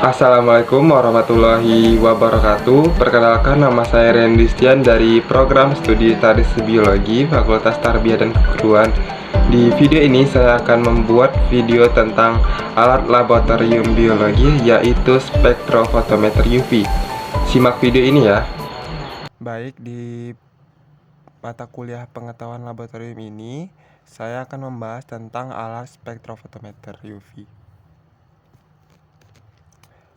Assalamualaikum warahmatullahi wabarakatuh. Perkenalkan, nama saya Rendistian dari program studi Statistik Biologi Fakultas Tarbiyah dan Keguruan. Di video ini saya akan membuat video tentang alat laboratorium biologi, yaitu spektrofotometer UV. Simak video ini ya. Baik, di mata kuliah pengetahuan laboratorium ini saya akan membahas tentang alat spektrofotometer UV.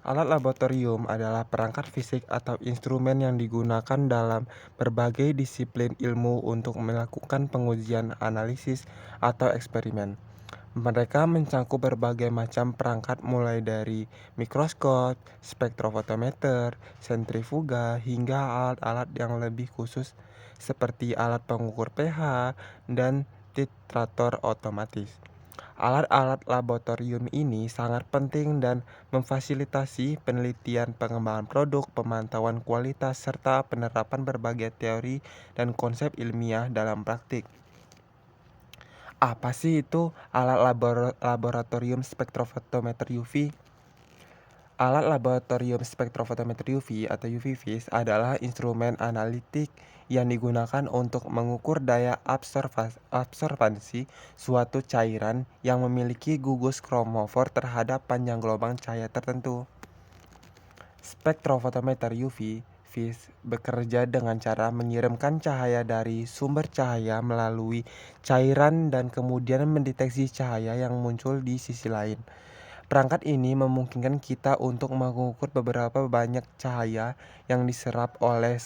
Alat laboratorium adalah perangkat fisik atau instrumen yang digunakan dalam berbagai disiplin ilmu untuk melakukan pengujian, analisis, atau eksperimen. Mereka mencakup berbagai macam perangkat mulai dari mikroskop, spektrofotometer, sentrifuga, hingga alat-alat yang lebih khusus seperti alat pengukur pH dan titrator otomatis. Alat-alat laboratorium ini sangat penting dan memfasilitasi penelitian, pengembangan produk, pemantauan kualitas, serta penerapan berbagai teori dan konsep ilmiah dalam praktik. Apa sih itu alat laboratorium spektrofotometer UV? Alat laboratorium spektrofotometer UV atau UV-Vis adalah instrumen analitik yang digunakan untuk mengukur daya absorbansi suatu cairan yang memiliki gugus kromofor terhadap panjang gelombang cahaya tertentu. Spektrofotometer UV-Vis bekerja dengan cara mengirimkan cahaya dari sumber cahaya melalui cairan dan kemudian mendeteksi cahaya yang muncul di sisi lain. Perangkat ini memungkinkan kita untuk mengukur beberapa banyak cahaya yang diserap oleh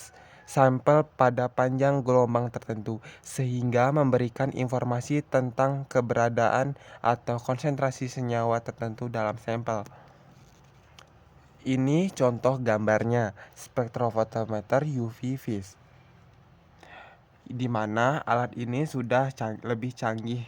sampel pada panjang gelombang tertentu, sehingga memberikan informasi tentang keberadaan atau konsentrasi senyawa tertentu dalam sampel. Ini contoh gambarnya spektrofotometer UV-Vis, di mana alat ini sudah lebih canggih.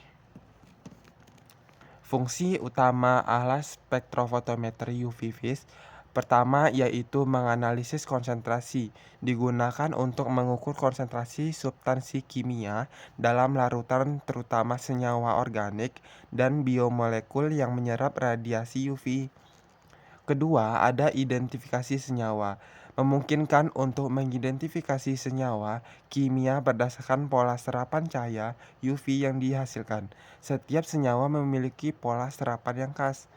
Fungsi utama alat spektrofotometer UV-Vis pertama yaitu menganalisis konsentrasi. Digunakan untuk mengukur konsentrasi substansi kimia dalam larutan, terutama senyawa organik dan biomolekul yang menyerap radiasi UV. Kedua, ada identifikasi senyawa. Memungkinkan untuk mengidentifikasi senyawa kimia berdasarkan pola serapan cahaya UV yang dihasilkan. Setiap senyawa memiliki pola serapan yang khas.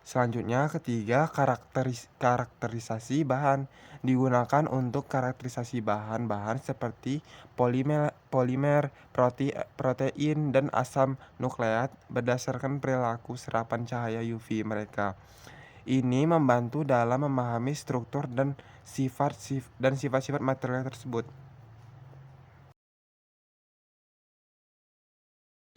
Selanjutnya, ketiga, karakterisasi bahan. Digunakan untuk karakterisasi bahan-bahan seperti polimer, protein, dan asam nukleat berdasarkan perilaku serapan cahaya UV mereka. Ini membantu dalam memahami struktur dan sifat-sifat material tersebut.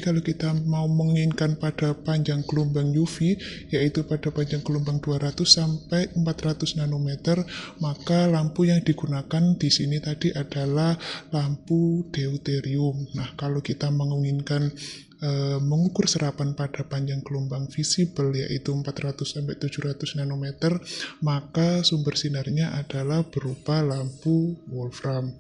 Kalau kita mau menginginkan pada panjang gelombang UV, yaitu pada panjang gelombang 200 sampai 400 nanometer, maka lampu yang digunakan di sini tadi adalah lampu deuterium. Nah, kalau kita menginginkan mengukur serapan pada panjang gelombang visible yaitu 400 sampai 700 nanometer, maka sumber sinarnya adalah berupa lampu Wolfram.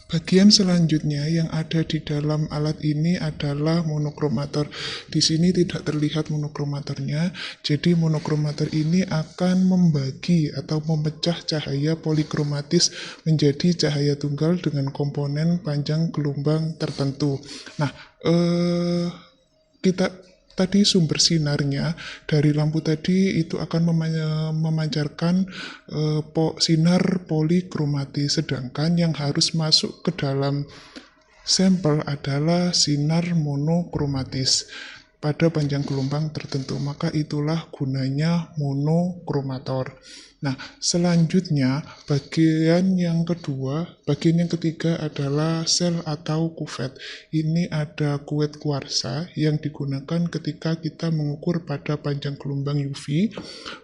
Bagian selanjutnya yang ada di dalam alat ini adalah monokromator. Di sini tidak terlihat monokromatornya, jadi monokromator ini akan membagi atau memecah cahaya polikromatis menjadi cahaya tunggal dengan komponen panjang gelombang tertentu. Nah, tadi sumber sinarnya dari lampu tadi itu akan memancarkan sinar polikromatis, sedangkan yang harus masuk ke dalam sampel adalah sinar monokromatis pada panjang gelombang tertentu. Maka itulah gunanya monokromator. Nah, selanjutnya bagian yang ketiga adalah sel atau kuvet. Ini ada kuvet kuarsa yang digunakan ketika kita mengukur pada panjang gelombang UV.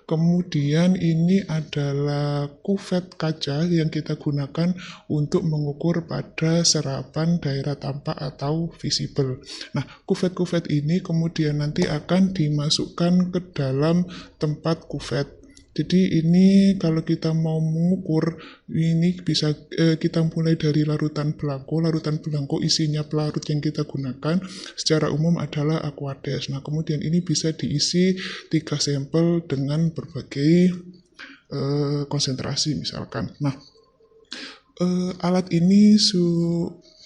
Kemudian ini adalah kuvet kaca yang kita gunakan untuk mengukur pada serapan daerah tampak atau visible. Nah, kuvet-kuvet ini kemudian nanti akan dimasukkan ke dalam tempat kuvet. Jadi ini kalau kita mau mengukur, ini bisa kita mulai dari larutan belangko. Larutan belangko isinya pelarut yang kita gunakan secara umum adalah Aquades. Nah, kemudian ini bisa diisi 3 sampel dengan berbagai konsentrasi misalkan. Nah, alat ini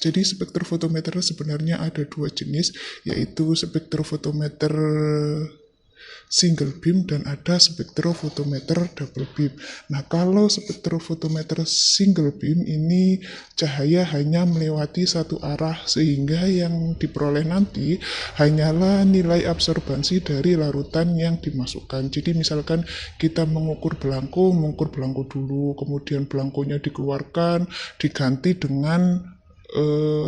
jadi spektrofotometer sebenarnya ada 2 jenis, yaitu spektrofotometer single beam dan ada spektrofotometer double beam. Nah, kalau spektrofotometer single beam ini cahaya hanya melewati satu arah sehingga yang diperoleh nanti hanyalah nilai absorbansi dari larutan yang dimasukkan. Jadi misalkan kita mengukur belangko dulu, kemudian belangkonya dikeluarkan, diganti dengan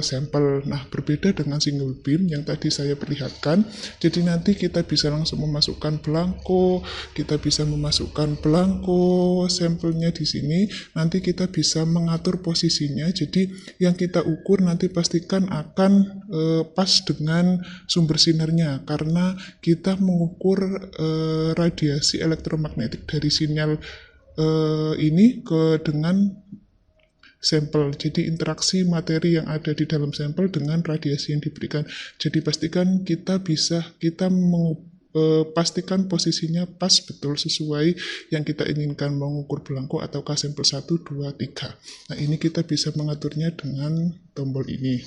sampel. Nah, berbeda dengan single beam yang tadi saya perlihatkan. Jadi nanti kita bisa langsung memasukkan belangko, kita bisa memasukkan belangko sampelnya di sini. Nanti kita bisa mengatur posisinya. Jadi yang kita ukur nanti pastikan akan pas dengan sumber sinarnya, karena kita mengukur radiasi elektromagnetik dari sinyal ini dengan sampel. Jadi interaksi materi yang ada di dalam sampel dengan radiasi yang diberikan. Jadi pastikan pastikan posisinya pas betul sesuai yang kita inginkan, mengukur belangko ataukah sampel 1, 2, 3. Nah, ini kita bisa mengaturnya dengan tombol ini.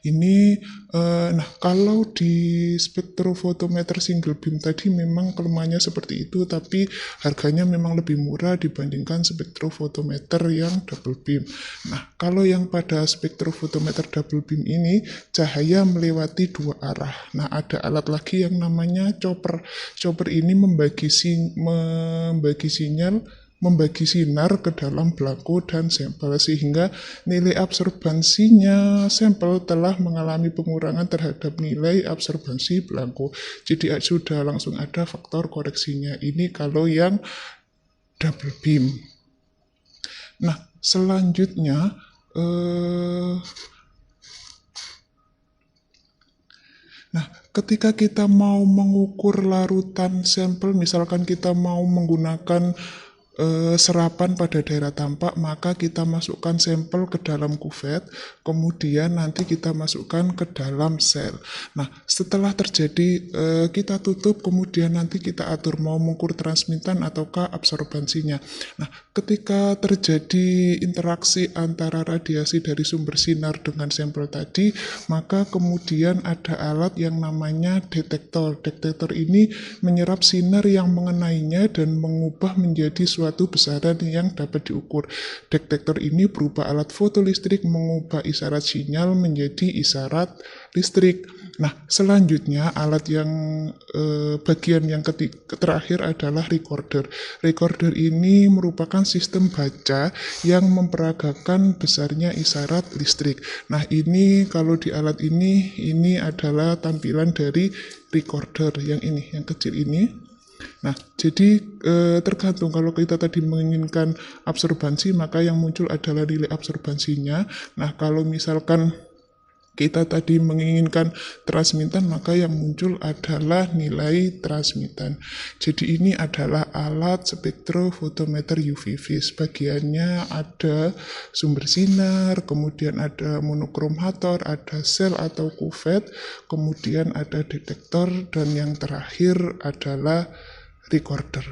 Nah, kalau di spektrofotometer single beam tadi memang kelemahannya seperti itu, tapi harganya memang lebih murah dibandingkan spektrofotometer yang double beam. Nah, kalau yang pada spektrofotometer double beam ini cahaya melewati 2 arah. Nah, ada alat lagi yang namanya chopper. Chopper ini membagi sinar ke dalam belangko dan sampel, sehingga nilai absorbansinya sampel telah mengalami pengurangan terhadap nilai absorbansi belangko. Jadi sudah langsung ada faktor koreksinya. Ini kalau yang double beam. Nah, selanjutnya ketika kita mau mengukur larutan sampel, misalkan kita mau menggunakan serapan pada daerah tampak, maka kita masukkan sampel ke dalam kuvet, kemudian nanti kita masukkan ke dalam sel. Nah, setelah terjadi kita tutup, kemudian nanti kita atur mau mengukur transmitan ataukah absorbansinya. Nah, ketika terjadi interaksi antara radiasi dari sumber sinar dengan sampel tadi, maka kemudian ada alat yang namanya detektor. Detektor ini menyerap sinar yang mengenainya dan mengubah menjadi suatu besaran yang dapat diukur. Detektor ini berupa alat fotolistrik mengubah isyarat sinyal menjadi isyarat listrik. Nah, selanjutnya alat yang bagian yang terakhir adalah recorder. Recorder ini merupakan sistem baca yang memperagakan besarnya isyarat listrik. Nah, ini kalau di alat ini adalah tampilan dari recorder yang ini, yang kecil ini. Nah, jadi tergantung kalau kita tadi menginginkan absorbansi, maka yang muncul adalah nilai absorbansinya. Nah, kalau misalkan kita tadi menginginkan transmitan, maka yang muncul adalah nilai transmitan. Jadi ini adalah alat spektrofotometer UV vis. Bagiannya ada sumber sinar, kemudian ada monokromator, ada sel atau kuvet, kemudian ada detektor, dan yang terakhir adalah recorder.